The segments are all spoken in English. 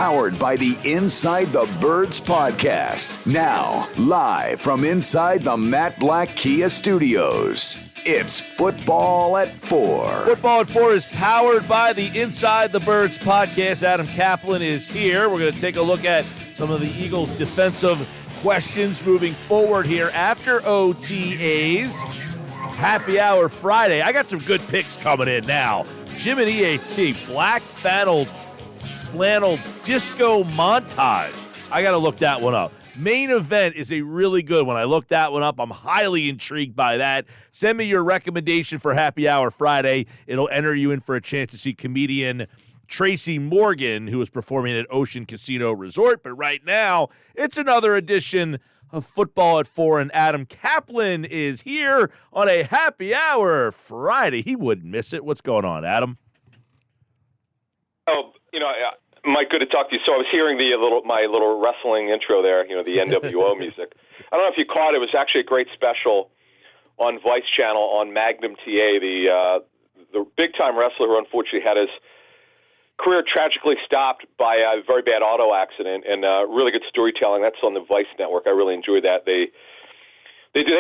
powered by the Inside the Birds podcast. Now, live from inside the Matt Black Kia Studios, it's Football at 4. Football at 4 is powered by the Inside the Birds podcast. Adam Caplan is here. We're going to take a look at some of the Eagles' defensive questions moving forward here after OTAs. Happy Hour Friday. I got some good picks coming in now. Jim and EHT, black flannel disco montage. I got to look that one up. Main event is a really good one. I looked that one up. I'm highly intrigued by that. Send me your recommendation for Happy Hour Friday. It'll enter you in for a chance to see comedian Tracy Morgan, who is performing at Ocean Casino Resort. But right now, it's another edition of Football at 4, and Adam Caplan is here on a Happy Hour Friday. He wouldn't miss it. What's going on, Adam? Mike, good to talk to you. So I was hearing my little wrestling intro there, the NWO music. I don't know if you caught it. It was actually a great special on Vice Channel on Magnum TA, the big-time wrestler who unfortunately had his career tragically stopped by a very bad auto accident, and really good storytelling. That's on the Vice network. I really enjoyed that. They've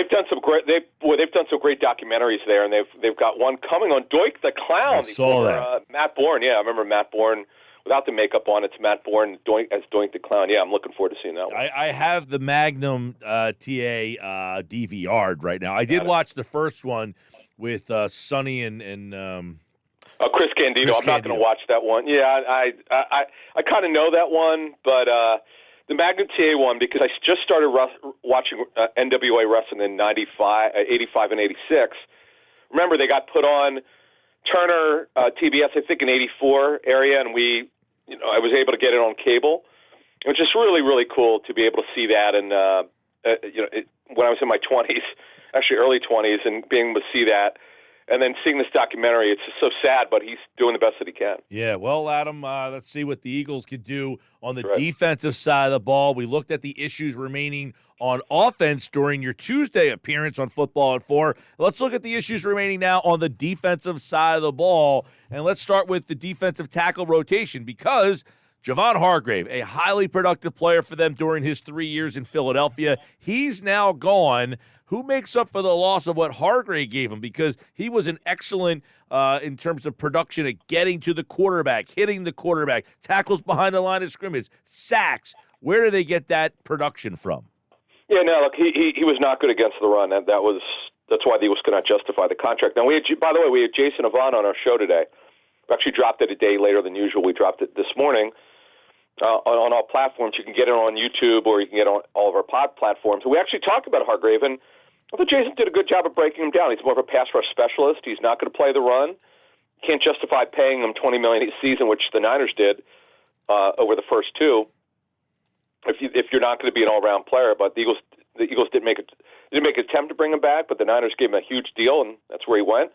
done some great documentaries there, and they've got one coming on Doink the Clown. I saw that. Matt Bourne. Yeah, I remember Matt Bourne without the makeup on. It's Matt Bourne as Doink the Clown. Yeah, I'm looking forward to seeing that one. I have the Magnum TA DVR'd right now. I did watch the first one with Sonny and Chris Candido. I'm not going to watch that one. Yeah, I kind of know that one, but the Magnum TA one, because I just started watching NWA wrestling in 85 and 86. Remember, they got put on Turner TBS, I think, in 84 area, and I was able to get it on cable. It was just really, really cool to be able to see that, and when I was in my 20s, actually early 20s, and being able to see that. And then seeing this documentary, it's just so sad, but he's doing the best that he can. Yeah, well, Adam, let's see what the Eagles could do on the defensive side of the ball. We looked at the issues remaining on offense during your Tuesday appearance on Football at 4. Let's look at the issues remaining now on the defensive side of the ball. And let's start with the defensive tackle rotation, because Javon Hargrave, a highly productive player for them during his 3 years in Philadelphia, he's now gone. Who makes up for the loss of what Hargrave gave him? Because he was an excellent in terms of production at getting to the quarterback, hitting the quarterback, tackles behind the line of scrimmage, sacks. Where do they get that production from? Yeah, no, look, he was not good against the run. That's why the Eagles could not justify the contract. Now, by the way, we had Jason Avant on our show today. We actually dropped it a day later than usual. We dropped it this morning on all platforms. You can get it on YouTube, or you can get it on all of our pod platforms. We actually talked about Hargrave, and I thought Jason did a good job of breaking him down. He's more of a pass rush specialist. He's not going to play the run. Can't justify paying him $20 million a season, which the Niners did over the first two. If you're not going to be an all-round player, but the Eagles didn't make an attempt to bring him back, but the Niners gave him a huge deal, and that's where he went.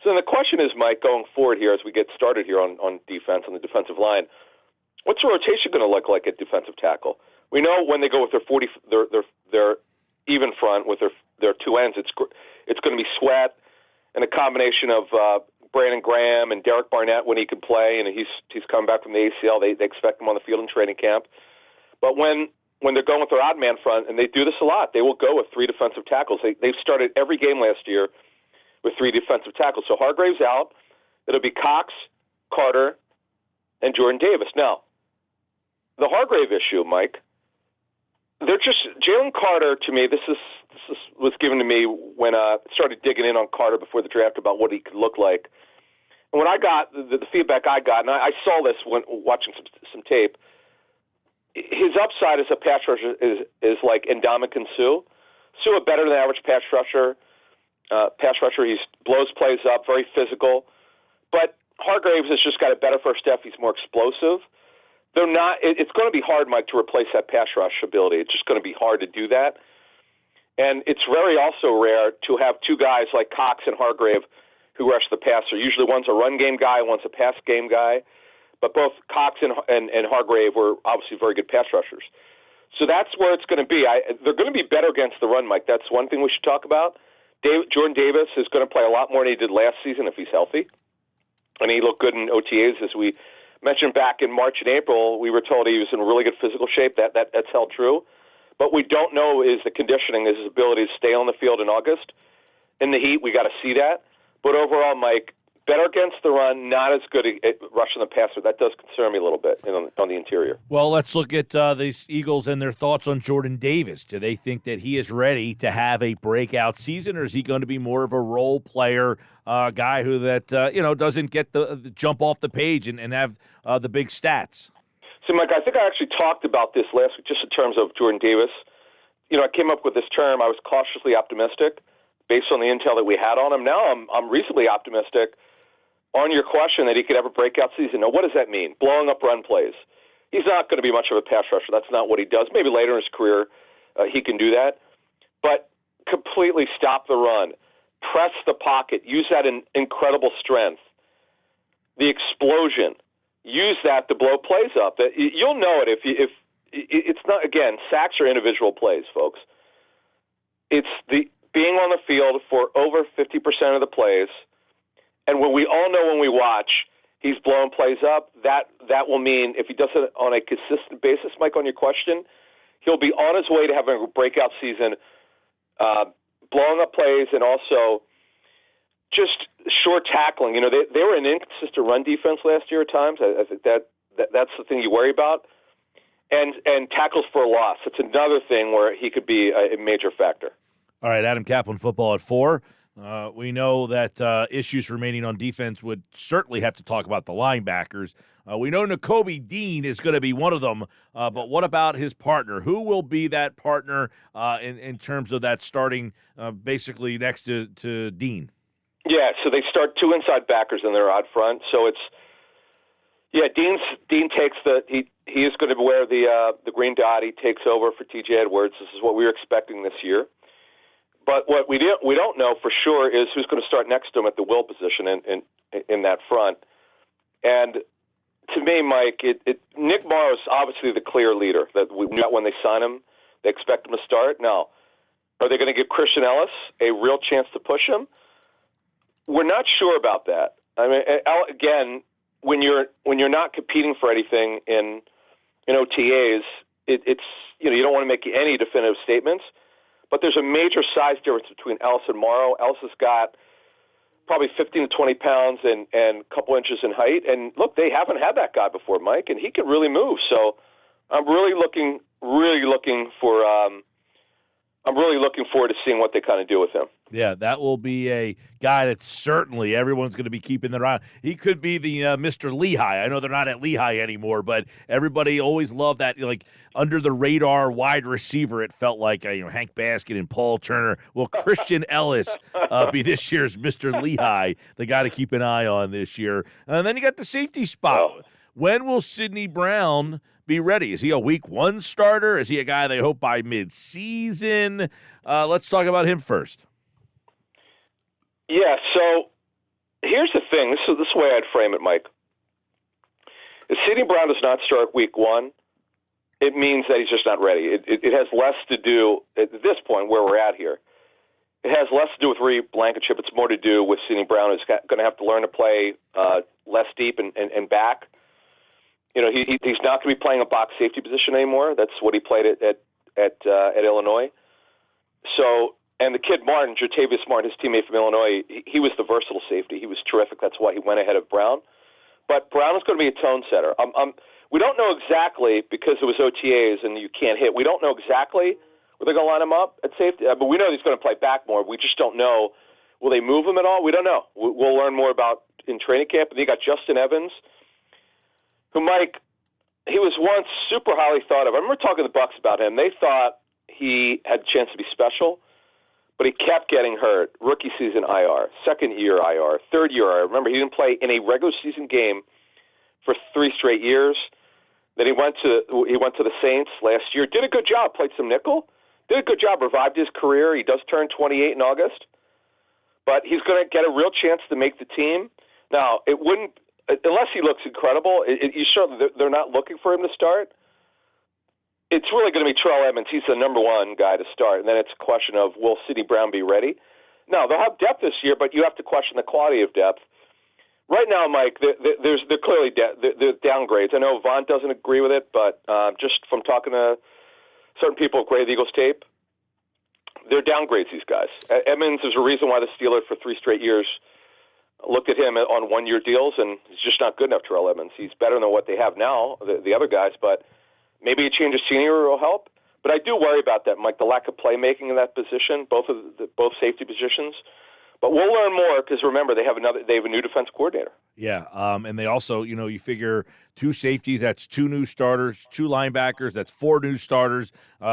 So then the question is, Mike, going forward here as we get started here on defense, on the defensive line, what's the rotation going to look like at defensive tackle? We know when they go with their even front with their two ends, it's going to be Sweat and a combination of Brandon Graham and Derek Barnett when he can play, and he's coming back from the ACL. They expect him on the field in training camp. But when they're going with their odd man front, and they do this a lot, they will go with three defensive tackles. They've started every game last year with three defensive tackles. So Hargrave's out. It'll be Cox, Carter, and Jordan Davis. Now, the Hargrave issue, Mike, they're just Jalen Carter. To me, this was given to me when I started digging in on Carter before the draft about what he could look like. And when I got the feedback I got, and I saw this when watching some tape, his upside as a pass rusher is like Ndamukong Suh. Suh, a better than average pass rusher. He blows plays up, very physical. But Hargraves has just got a better first step. He's more explosive. They're not. It's going to be hard, Mike, to replace that pass rush ability. It's just going to be hard to do that. And it's very also rare to have two guys like Cox and Hargrave who rush the passer. Usually one's a run game guy, one's a pass game guy. But both Cox and Hargrave were obviously very good pass rushers. So that's where it's going to be. They're going to be better against the run, Mike. That's one thing we should talk about. Jordan Davis is going to play a lot more than he did last season if he's healthy. And he looked good in OTAs, as we mentioned back in March and April, we were told he was in really good physical shape. That's held true. But we don't know is the conditioning, is his ability to stay on the field in August. In the heat, we got to see that. But overall, Mike, better against the run, not as good at rushing the passer. That does concern me a little bit on the interior. Well, let's look at these Eagles and their thoughts on Jordan Davis. Do they think that he is ready to have a breakout season, or is he going to be more of a role player guy who doesn't get the jump off the page and have the big stats? So, Mike, I think I actually talked about this last week just in terms of Jordan Davis. I came up with this term. I was cautiously optimistic based on the intel that we had on him. Now I'm reasonably optimistic on your question that he could have a breakout season. Now, what does that mean? Blowing up run plays. He's not going to be much of a pass rusher. That's not what he does. Maybe later in his career he can do that. But completely stop the run. Press the pocket. Use that in incredible strength. The explosion. Use that to blow plays up. You'll know it if it's not, again, sacks are individual plays, folks. It's the being on the field for over 50% of the plays. And when we all know when we watch, he's blowing plays up, that will mean if he does it on a consistent basis, Mike, on your question, he'll be on his way to having a breakout season, blowing up plays and also just short tackling. They were an inconsistent run defense last year at times. I think that's the thing you worry about. And tackles for a loss. It's another thing where he could be a major factor. All right, Adam Caplan, Football at 4. We know that issues remaining on defense would certainly have to talk about the linebackers. We know Nakobe Dean is going to be one of them, but what about his partner? Who will be that partner in terms of that starting basically next to Dean? Yeah, so they start two inside backers in their odd front. So Dean takes he is going to wear the green dot. He takes over for T.J. Edwards. This is what we were expecting this year. But what we don't know for sure is who's going to start next to him at the will position in that front. And to me, Mike, Nick Morrow is obviously the clear leader that we knew when they sign him. They expect him to start. Now, are they going to give Christian Ellis a real chance to push him? We're not sure about that. I mean, again, when you're not competing for anything in OTAs, it's you don't want to make any definitive statements. But there's a major size difference between Ellis and Morrow. Ellis has got probably 15 to 20 pounds and a couple inches in height. And look, they haven't had that guy before, Mike, and he can really move. So I'm really looking forward to seeing what they kind of do with him. Yeah, that will be a guy that certainly everyone's going to be keeping their eye on. He could be the Mr. Lehigh. I know they're not at Lehigh anymore, but everybody always loved that, like, under-the-radar wide receiver. It felt like Hank Baskin and Paul Turner. Will Christian Ellis be this year's Mr. Lehigh, the guy to keep an eye on this year? And then you got the safety spot. Oh. When will Sidney Brown be ready? Is he a week one starter? Is he a guy they hope by mid-season? Let's talk about him first. Yeah, so here's the thing. This is the way I'd frame it, Mike. If Sidney Brown does not start week one, it means that he's just not ready. It has less to do, at this point where we're at here, it has less to do with Reed Blankenship. It's more to do with Sidney Brown who's going to have to learn to play less deep and back. He's not going to be playing a box safety position anymore. That's what he played at Illinois. So, and the kid Martin, Jatavius Martin, his teammate from Illinois, he was the versatile safety. He was terrific. That's why he went ahead of Brown. But Brown is going to be a tone setter. We don't know exactly, because it was OTAs and you can't hit. We don't know exactly where they're going to line him up at safety. But we know he's going to play back more. We just don't know. Will they move him at all? We don't know. We'll learn more about in training camp. And then you got Justin Evans, who, Mike, he was once super highly thought of. I remember talking to the Bucks about him. They thought he had a chance to be special, but he kept getting hurt. Rookie season IR, second year IR, third year IR. Remember, he didn't play in a regular season game for 3 straight years. Then he went to the Saints last year. Did a good job. Played some nickel. Did a good job. Revived his career. He does turn 28 in August, but he's going to get a real chance to make the team. Now, it wouldn't, unless he looks incredible. You sure they're not looking for him to start? It's really going to be Terrell Edmonds. He's the number one guy to start, and then it's a question of, will Sidney Brown be ready? No, they'll have depth this year, but you have to question the quality of depth. Right now, Mike, they're clearly they're downgrades. I know Vaughn doesn't agree with it, but just from talking to certain people who grade the Eagles tape, they're downgrades, these guys. Edmonds is a reason why the Steelers for 3 straight years looked at him on one-year deals, and he's just not good enough, Terrell Edmonds. He's better than what they have now, the other guys, but maybe a change of scenery will help. But I do worry about that, Mike, the lack of playmaking in that position, both safety positions. But we'll learn more because, remember, they have a new defense coordinator. Yeah, and they also, you figure 2 safeties, that's 2 new starters, 2 linebackers, that's 4 new starters.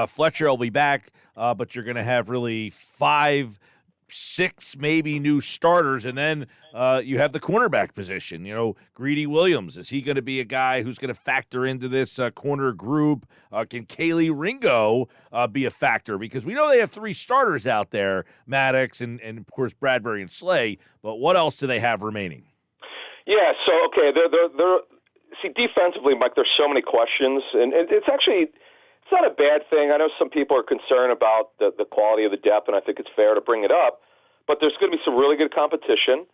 Fletcher will be back, but you're going to have really 5, 6 maybe new starters, and then you have the cornerback position. Greedy Williams, is he going to be a guy who's going to factor into this corner group? Can Kaylee Ringo be a factor? Because we know they have 3 starters out there, Maddox and of course Bradbury and Slay, but what else do they have remaining? Yeah, so, okay, they're see, defensively, Mike, there's so many questions, and it's not a bad thing. I know some people are concerned about the quality of the depth, and I think it's fair to bring it up. But there's going to be some really good competition.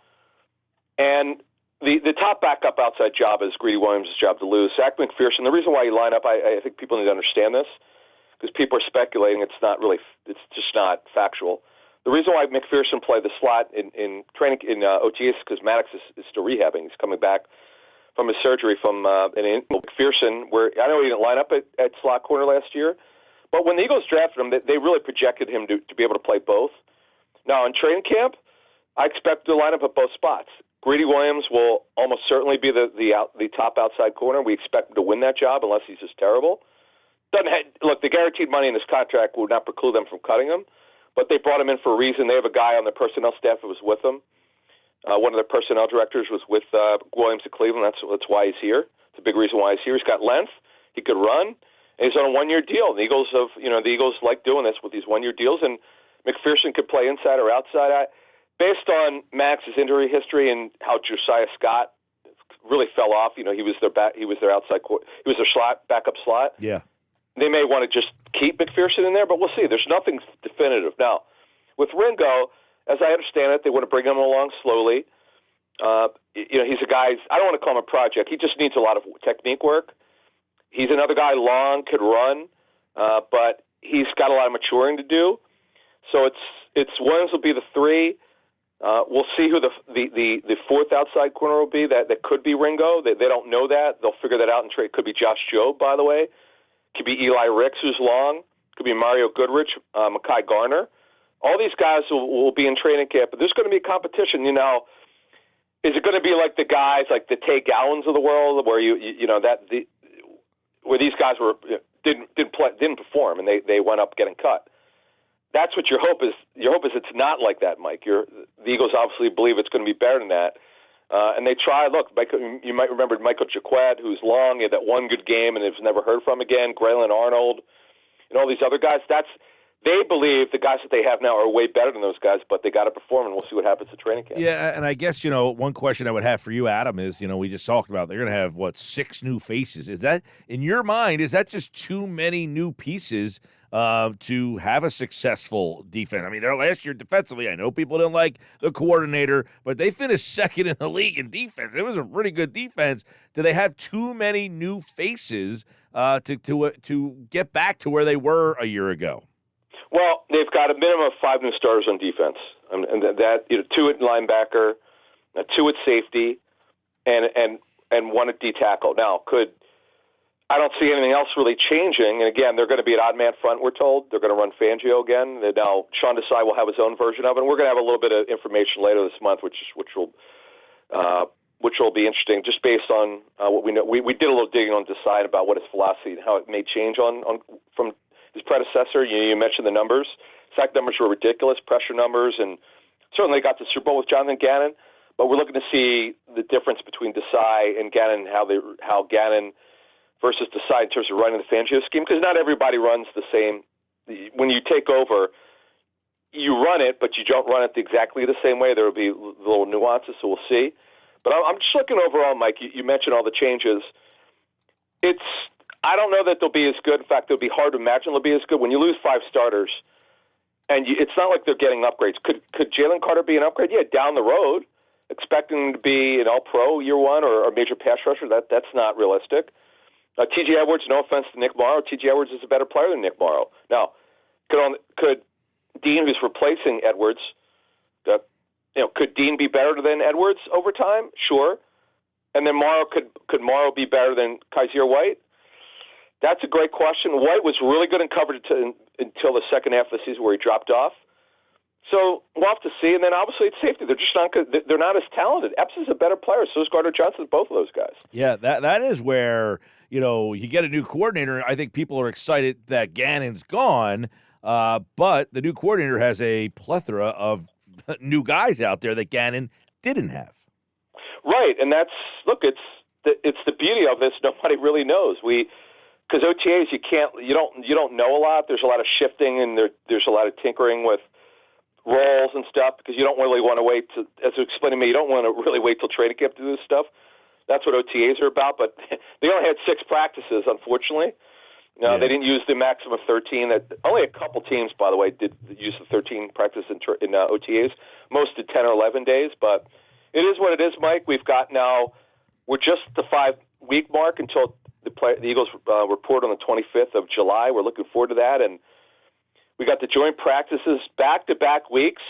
And the top backup outside job is Greedy Williams' job to lose. Zach McPherson, the reason why you line up, I think people need to understand this, because people are speculating it's just not factual. The reason why McPherson played the slot in training in OTAs is because Maddox is still rehabbing. He's coming back from his surgery from McPherson, where I know he didn't line up at slot corner last year, but when the Eagles drafted him, they really projected him to be able to play both. Now, in training camp, I expect to line up at both spots. Greedy Williams will almost certainly be the top outside corner. We expect him to win that job unless he's just terrible. Look, the guaranteed money in this contract would not preclude them from cutting him, but they brought him in for a reason. They have a guy on their personnel staff who was with them. One of their personnel directors was with Williams at Cleveland. That's why he's here. It's a big reason why he's here. He's got length. He could run. And he's on a 1-year deal. The Eagles like doing this with these 1-year deals, and McPherson could play inside or outside. Based on Max's injury history and how Josiah Scott really fell off, he was their outside, he was their backup slot. Yeah, they may want to just keep McPherson in there, but we'll see. There's nothing definitive now. With Ringo, as I understand it, they want to bring him along slowly. He's a guy. I don't want to call him a project. He just needs a lot of technique work. He's another guy, long, could run, but he's got a lot of maturing to do. So it's Williams will be the 3. We'll see who the 4th outside corner will be. That could be Ringo. They don't know that. They'll figure that out in trade. Could be Josh Jobe, by the way. Could be Eli Ricks, who's long. Could be Mario Goodrich, Mekhi Garner. All these guys will be in training camp, but there's going to be a competition. Is it going to be like the guys like the Tay Gowans of the world, where where these guys didn't perform and they went up getting cut? That's what your hope is. Your hope is it's not like that, Mike. The Eagles obviously believe it's going to be better than that. And they try. Look, you might remember Michael Jaquette, who's long, he had that one good game and has never heard from again. Graylin Arnold, and all these other guys. They believe the guys that they have now are way better than those guys, but they got to perform, and we'll see what happens at training camp. Yeah, and I guess, one question I would have for you, Adam, is, we just talked about they're going to have, 6 new faces. Is that, in your mind, is that just too many new pieces to have a successful defense? I mean, last year defensively, I know people didn't like the coordinator, but they finished 2nd in the league in defense. It was a pretty good defense. Do they have too many new faces to get back to where they were a year ago? Well, they've got a minimum of 5 new starters on defense, and that 2 at linebacker, 2 at safety, and 1 at D tackle. Now, I don't see anything else really changing. And again, they're going to be an odd man front. We're told they're going to run Fangio again. Now, Sean Desai will have his own version of it. And we're going to have a little bit of information later this month, which will be interesting, just based on what we know. We did a little digging on Desai about what his philosophy and how it may change from his predecessor. You mentioned the numbers. Sack numbers were ridiculous, pressure numbers, and certainly got to the Super Bowl with Jonathan Gannon. But we're looking to see the difference between Desai and Gannon, how Gannon versus Desai in terms of running the Fangio scheme, because not everybody runs the same. When you take over, you run it, but you don't run it exactly the same way. There will be little nuances, so we'll see. But I'm just looking overall, Mike. You mentioned all the changes. I don't know that they'll be as good. In fact, it'll be hard to imagine they'll be as good. When you lose 5 starters, and it's not like they're getting upgrades. Could Jalen Carter be an upgrade? Yeah, down the road. expecting him to be an all-pro year one or a major pass rusher. That's not realistic. T.J. Edwards, no offense to Nick Morrow, T.J. Edwards is a better player than Nick Morrow. Now, could Dean, who's replacing Edwards, could Dean be better than Edwards over time? Sure. And then Morrow, could Morrow be better than Kaiser White? That's a great question. White was really good in coverage until the second half of the season where he dropped off. So we'll have to see. And then obviously it's safety. They're just not good. They're not as talented. Epps is a better player. So is Gardner Johnson. Both of those guys. Yeah, that is where you get a new coordinator. I think people are excited that Gannon's gone, but the new coordinator has a plethora of new guys out there that Gannon didn't have. Right, and it's the beauty of this. Nobody really knows. Because OTAs you don't know a lot. There's a lot of shifting and there's a lot of tinkering with roles and stuff because you don't really want to wait to, as you explained to me, you don't want to really wait till training camp to do this stuff. That's what OTAs are about. But they only had 6 practices, unfortunately. No, They didn't use the maximum of 13. Only a couple teams, by the way, did use the 13 practice in OTAs. Most did 10 or 11 days, but it is what it is, Mike. We're just the 5-week mark until the Eagles report on the 25th of July. We're looking forward to that, and we got the joint practices back-to-back weeks.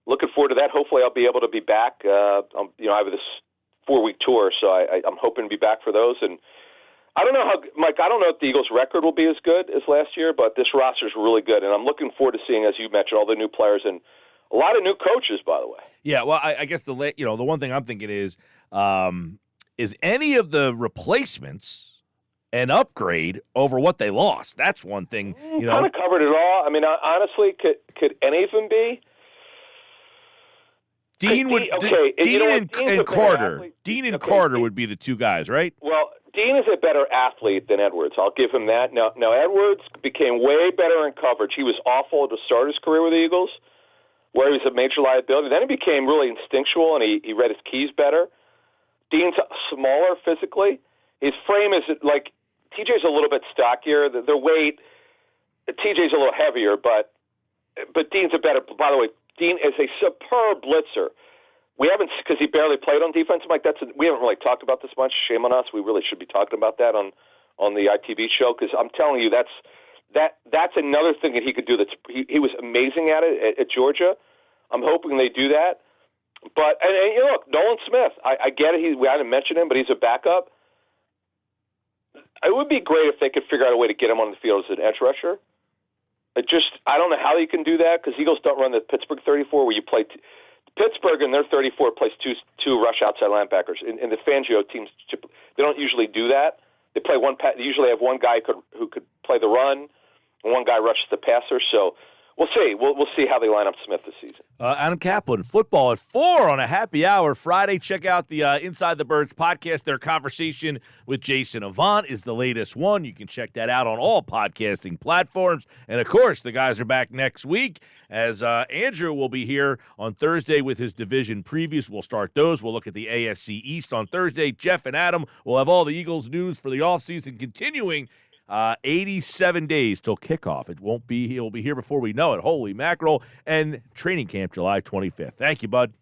Looking forward to that. Hopefully, I'll be able to be back. I have this 4-week tour, so I'm hoping to be back for those. And I don't know Mike. I don't know if the Eagles' record will be as good as last year, but this roster is really good, and I'm looking forward to seeing, as you mentioned, all the new players and a lot of new coaches, by the way. Yeah, well, I guess the one thing I'm thinking is any of the replacements an upgrade over what they lost? That's one thing. Kind of covered it all. I mean, honestly, could any of them be? Dean and Carter. Dean and Carter would be the two guys, right? Well, Dean is a better athlete than Edwards. I'll give him that. Now Edwards became way better in coverage. He was awful to start his career with the Eagles, where he was a major liability. Then he became really instinctual, and he read his keys better. Dean's smaller physically. His frame is like TJ's a little bit stockier. Their weight, TJ's a little heavier, but Dean's a better. By the way, Dean is a superb blitzer. We haven't, because he barely played on defense, Mike. We haven't really talked about this much. Shame on us. We really should be talking about that on the ITV show, because I'm telling you, that's another thing that he could do. He was amazing at it at Georgia. I'm hoping they do that. But and look, Nolan Smith. I get it. We hadn't mentioned him, but he's a backup. It would be great if they could figure out a way to get him on the field as an edge rusher. I don't know how you can do that, because Eagles don't run the Pittsburgh 34 where you play. Pittsburgh in their 34 plays two rush outside linebackers. In the Fangio teams, they don't usually do that. They play one. They usually have one guy who could play the run, and one guy rushes the passer. So we'll see. We'll see how they line up Smith this season. Adam Caplan, football at 4 on a happy hour Friday. Check out the Inside the Birds podcast. Their conversation with Jason Avant is the latest one. You can check that out on all podcasting platforms. And, of course, the guys are back next week, as Andrew will be here on Thursday with his division previews. We'll start those. We'll look at the AFC East on Thursday. Jeff and Adam will have all the Eagles news for the offseason continuing. 87 days till kickoff. He'll be here before we know it. Holy mackerel. And training camp July 25th. Thank you, bud.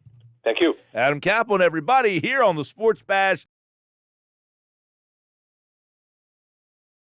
Thank you. Adam Caplan, everybody, here on the Sports Bash.